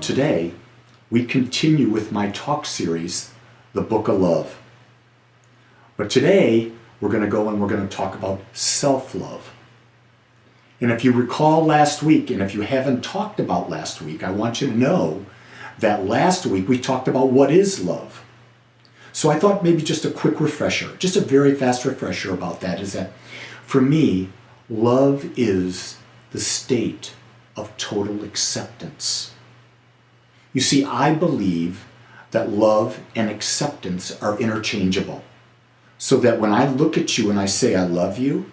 Today, we continue with my talk series, The Book of Love. But today, we're going to go and we're going to talk about self-love. And if you recall last week, and if you haven't talked about last week, I want you to know that last week we talked about what is love. So I thought maybe just a quick refresher, just a very fast refresher about that is that for me, love is the state of total acceptance. You see, I believe that love and acceptance are interchangeable. So that when I look at you and I say I love you,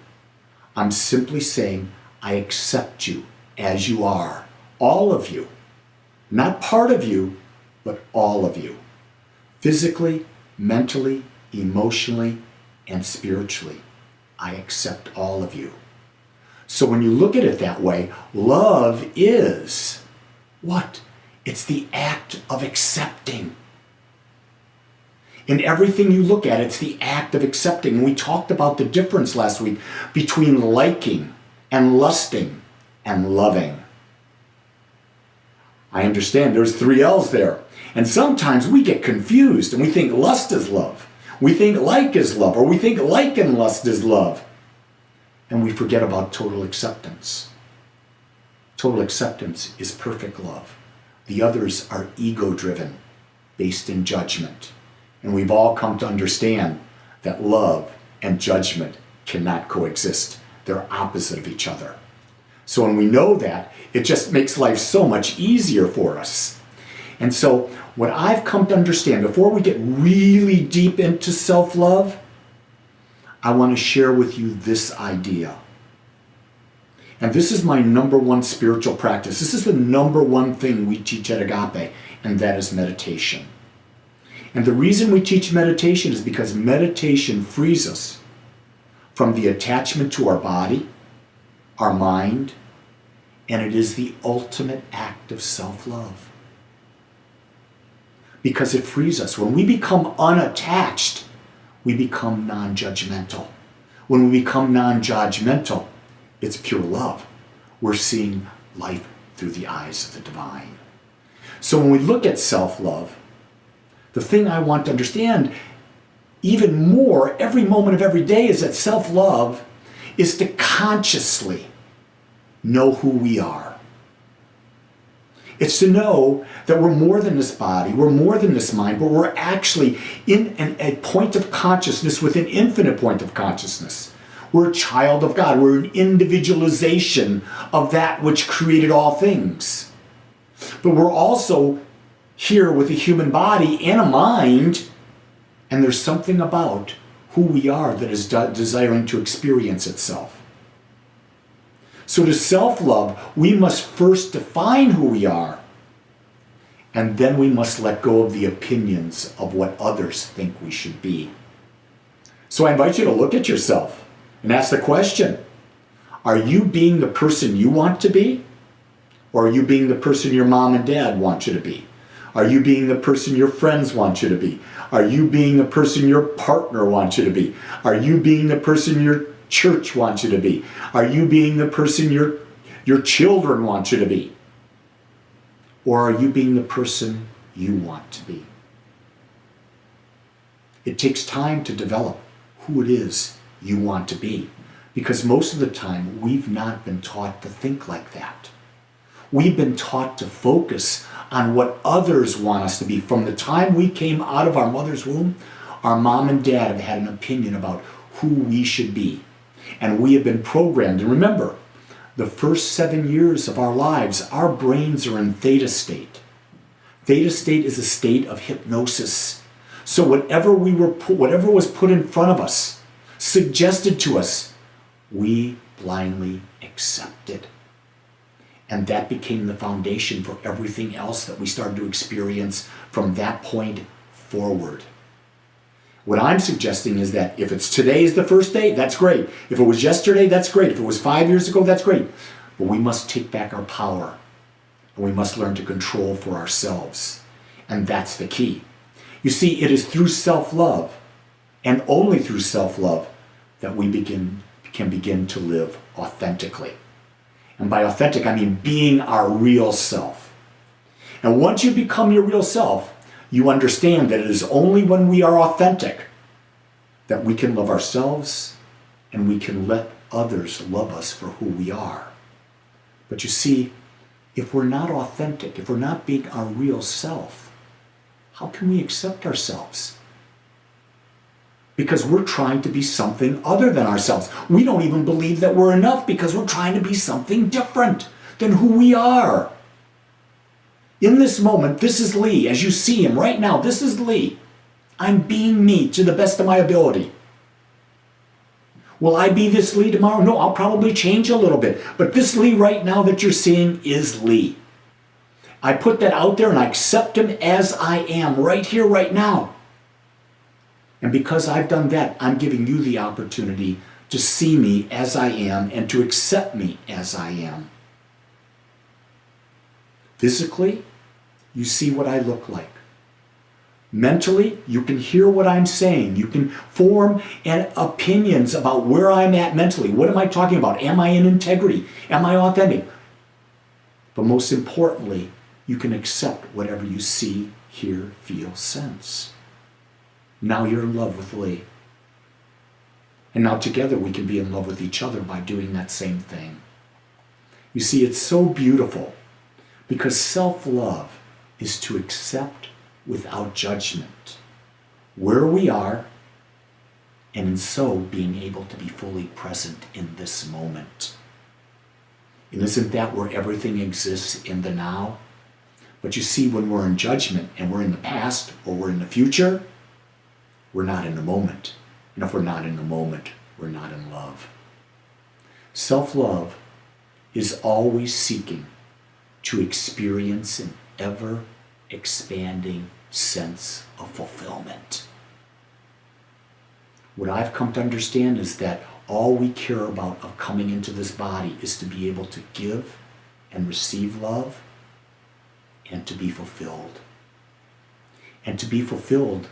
I'm simply saying I accept you as you are. All of you. Not part of you, but all of you. Physically, mentally, emotionally, and spiritually. I accept all of you. So when you look at it that way, love is what? It's the act of accepting. In everything you look at, it's the act of accepting. And we talked about the difference last week between liking and lusting and loving. I understand there's 3 L's there. And sometimes we get confused and we think lust is love. We think like is love, or we think like and lust is love. And we forget about total acceptance. Total acceptance is perfect love. The others are ego-driven, based in judgment. And we've all come to understand that love and judgment cannot coexist. They're opposite of each other. So when we know that, it just makes life so much easier for us. And so what I've come to understand, before we get really deep into self-love, I want to share with you this idea. And this is my number one spiritual practice. This is the number one thing we teach at Agape, and that is meditation. And the reason we teach meditation is because meditation frees us from the attachment to our body, our mind, and it is the ultimate act of self-love. Because it frees us. When we become unattached, we become non-judgmental. When we become non-judgmental, it's pure love. We're seeing life through the eyes of the divine. So when we look at self-love, the thing I want to understand even more every moment of every day is that self-love is to consciously know who we are. It's to know that we're more than this body, we're more than this mind, but we're actually in a point of consciousness with an infinite point of consciousness. We're a child of God. We're an individualization of that which created all things. But we're also here with a human body and a mind, and there's something about who we are that is desiring to experience itself. So to self-love, we must first define who we are, and then we must let go of the opinions of what others think we should be. So I invite you to look at yourself and ask the question, are you being the person you want to be? Or are you being the person your mom and dad want you to be? Are you being the person your friends want you to be? Are you being the person your partner wants you to be? Are you being the person your church wants you to be? Are you being the person your children want you to be? Or are you being the person you want to be? It takes time to develop who it is you want to be, because most of the time we've not been taught to think like that. We've been taught to focus on what others want us to be. From the time we came out of our mother's womb, our mom and dad have had an opinion about who we should be. And we have been programmed. And remember, the first 7 years of our lives, our brains are in theta state. Theta state is a state of hypnosis. So whatever was put in front of us, suggested to us, we blindly accepted. And that became the foundation for everything else that we started to experience from that point forward. What I'm suggesting is that if it's today is the first day, that's great. If it was yesterday, that's great. If it was 5 years ago, that's great. But we must take back our power. And we must learn to control for ourselves. And that's the key. You see, it is through self-love, and only through self-love, that we can begin to live authentically. And by authentic, I mean being our real self. And once you become your real self, you understand that it is only when we are authentic that we can love ourselves and we can let others love us for who we are. But you see, if we're not authentic, if we're not being our real self, how can we accept ourselves? Because we're trying to be something other than ourselves. We don't even believe that we're enough because we're trying to be something different than who we are. In this moment, this is Lee. As you see him right now, this is Lee. I'm being me to the best of my ability. Will I be this Lee tomorrow? No, I'll probably change a little bit. But this Lee right now that you're seeing is Lee. I put that out there and I accept him as I am right here, right now. And because I've done that, I'm giving you the opportunity to see me as I am and to accept me as I am. Physically, you see what I look like. Mentally, you can hear what I'm saying. You can form opinions about where I'm at mentally. What am I talking about? Am I in integrity? Am I authentic? But most importantly, you can accept whatever you see, hear, feel, sense. Now you're in love with Lee. And now together we can be in love with each other by doing that same thing. You see, it's so beautiful because self-love is to accept without judgment where we are, and in so being able to be fully present in this moment. And isn't that where everything exists, in the now? But you see, when we're in judgment and we're in the past or we're in the future, we're not in the moment. And if we're not in the moment, we're not in love. Self-love is always seeking to experience an ever-expanding sense of fulfillment. What I've come to understand is that all we care about of coming into this body is to be able to give and receive love and to be fulfilled. And to be fulfilled,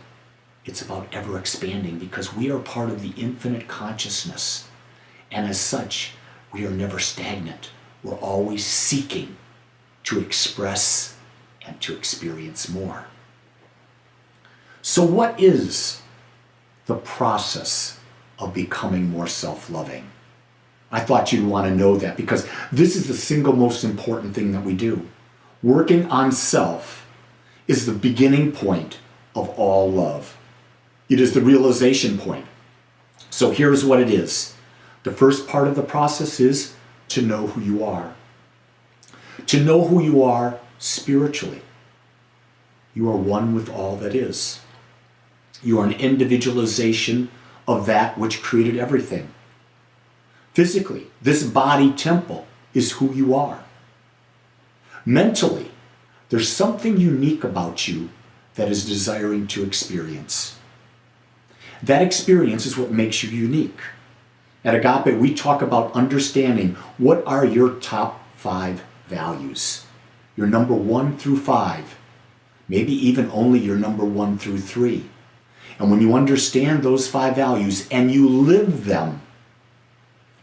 it's about ever expanding because we are part of the infinite consciousness. And as such, we are never stagnant. We're always seeking to express and to experience more. So what is the process of becoming more self-loving? I thought you'd want to know that because this is the single most important thing that we do. Working on self is the beginning point of all love. It is the realization point. So here's what it is. The first part of the process is to know who you are. To know who you are spiritually. You are one with all that is. You are an individualization of that which created everything. Physically, this body temple is who you are. Mentally, there's something unique about you that is desiring to experience. That experience is what makes you unique. At Agape, we talk about understanding what are your top 5 values. Your number 1 through 5. Maybe even only your number 1 through 3. And when you understand those 5 values and you live them,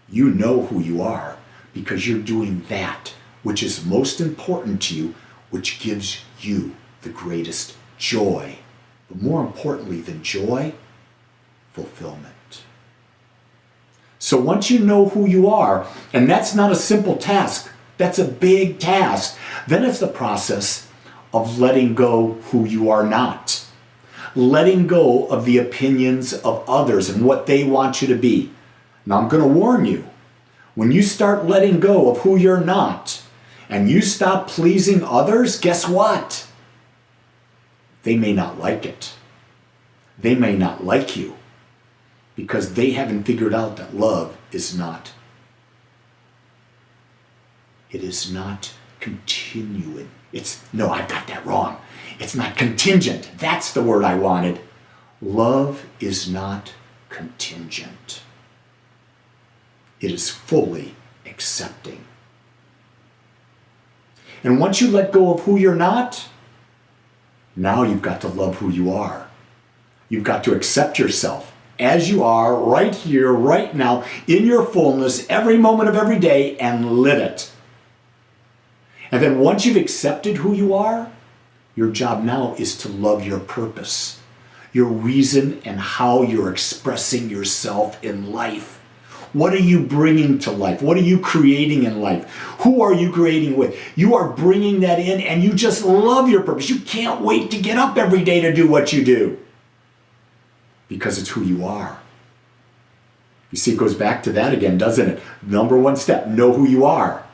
you know who you are because you're doing that which is most important to you, which gives you the greatest joy. But more importantly than joy, fulfillment. So once you know who you are, and that's not a simple task, that's a big task, then it's the process of letting go who you are not. Letting go of the opinions of others and what they want you to be. Now I'm going to warn you, when you start letting go of who you're not and you stop pleasing others, guess what? They may not like it. They may not like you because they haven't figured out that love is not. It is not continuing. No, I've got that wrong. It's not contingent. That's the word I wanted. Love is not contingent. It is fully accepting. And once you let go of who you're not, now you've got to love who you are. You've got to accept yourself as you are right here, right now, in your fullness, every moment of every day, and live it. And then once you've accepted who you are, your job now is to love your purpose, your reason and how you're expressing yourself in life. What are you bringing to life? What are you creating in life? Who are you creating with? You are bringing that in and you just love your purpose. You can't wait to get up every day to do what you do because it's who you are. You see, it goes back to that again, doesn't it? Number one step, know who you are.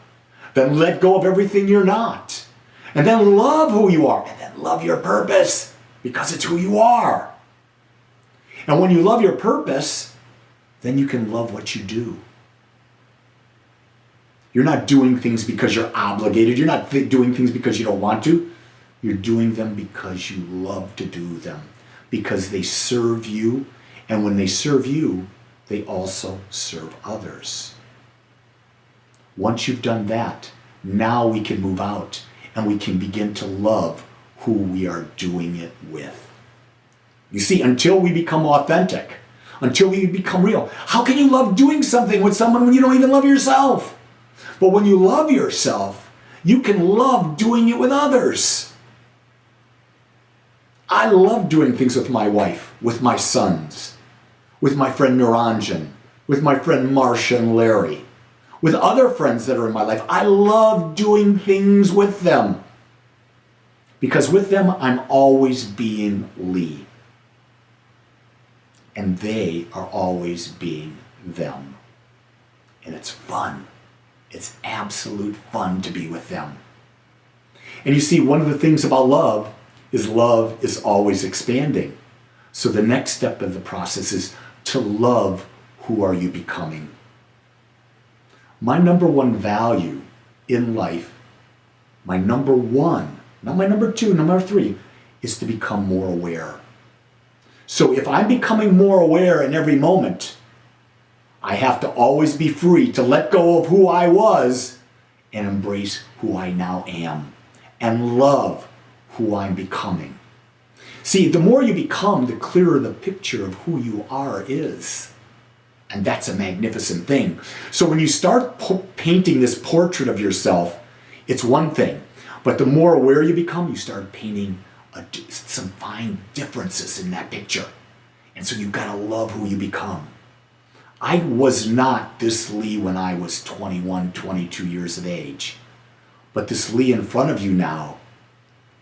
Then let go of everything you're not. And then love who you are. And then love your purpose because it's who you are. And when you love your purpose, then you can love what you do. You're not doing things because you're obligated. You're not doing things because you don't want to. You're doing them because you love to do them. Because they serve you. And when they serve you, they also serve others. Once you've done that, now we can move out and we can begin to love who we are doing it with. You see, until we become authentic, until we become real, how can you love doing something with someone when you don't even love yourself? But when you love yourself, you can love doing it with others. I love doing things with my wife, with my sons, with my friend Naranjan, with my friend Marcia and Larry, with other friends that are in my life. I love doing things with them. Because with them, I'm always being Lee. And they are always being them. And it's fun. It's absolute fun to be with them. And you see, one of the things about love is always expanding. So the next step of the process is to love who are you becoming. My number one value in life, my number one, not my number two, number three, is to become more aware. So if I'm becoming more aware in every moment, I have to always be free to let go of who I was and embrace who I now am and love who I'm becoming. See, the more you become, the clearer the picture of who you are is. And that's a magnificent thing. So when you start painting this portrait of yourself, it's one thing. But the more aware you become, you start painting some fine differences in that picture. And so you've got to love who you become. I was not this Lee when I was 21, 22 years of age. But this Lee in front of you now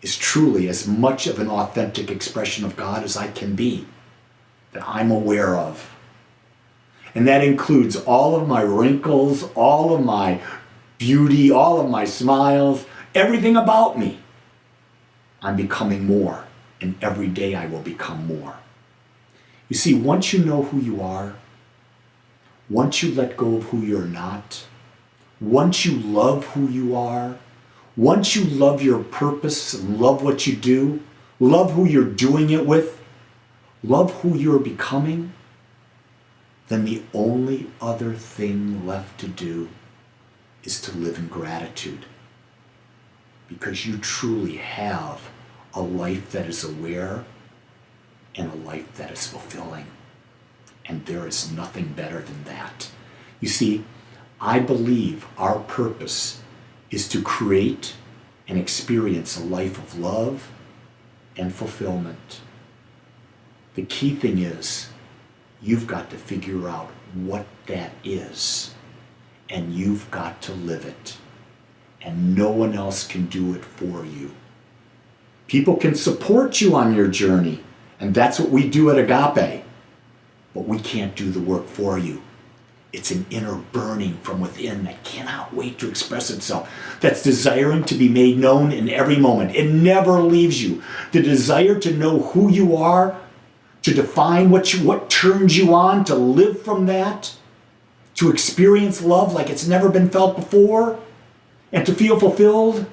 is truly as much of an authentic expression of God as I can be, that I'm aware of. And that includes all of my wrinkles, all of my beauty, all of my smiles, everything about me. I'm becoming more, and every day I will become more. You see, once you know who you are, once you let go of who you're not, once you love who you are, once you love your purpose and love what you do, love who you're doing it with, love who you're becoming, then the only other thing left to do is to live in gratitude. Because you truly have a life that is aware and a life that is fulfilling. And there is nothing better than that. You see, I believe our purpose is to create and experience a life of love and fulfillment. The key thing is, you've got to figure out what that is, and you've got to live it. And no one else can do it for you. People can support you on your journey, and that's what we do at Agape. But we can't do the work for you. It's an inner burning from within that cannot wait to express itself, that's desiring to be made known in every moment. It never leaves you. The desire to know who you are, to define what turns you on, to live from that, to experience love like it's never been felt before, and to feel fulfilled.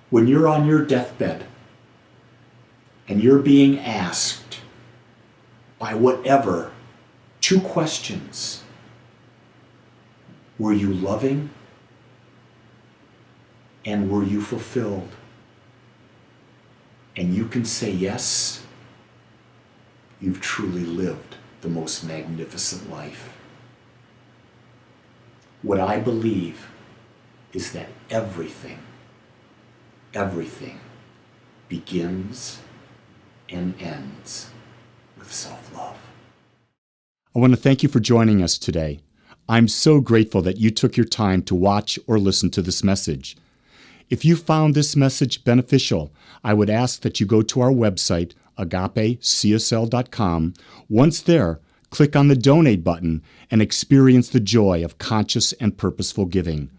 When you're on your deathbed and you're being asked by whatever, two questions. Were you loving? And were you fulfilled? And you can say yes, you've truly lived the most magnificent life. What I believe is that everything begins and ends with self-love. I want to thank you for joining us today. I'm so grateful that you took your time to watch or listen to this message. If you found this message beneficial, I would ask that you go to our website, agapecsl.com. Once there, click on the donate button and experience the joy of conscious and purposeful giving.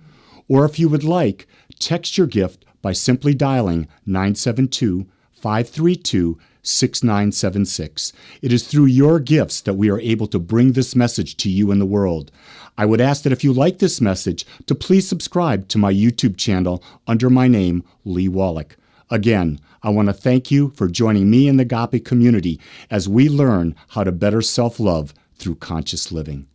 Or if you would like, text your gift by simply dialing 972-532-6976. It is through your gifts that we are able to bring this message to you in the world. I would ask that if you like this message, to please subscribe to my YouTube channel under my name, Lee Wolak. Again, I want to thank you for joining me in the Agape community as we learn how to better self-love through conscious living.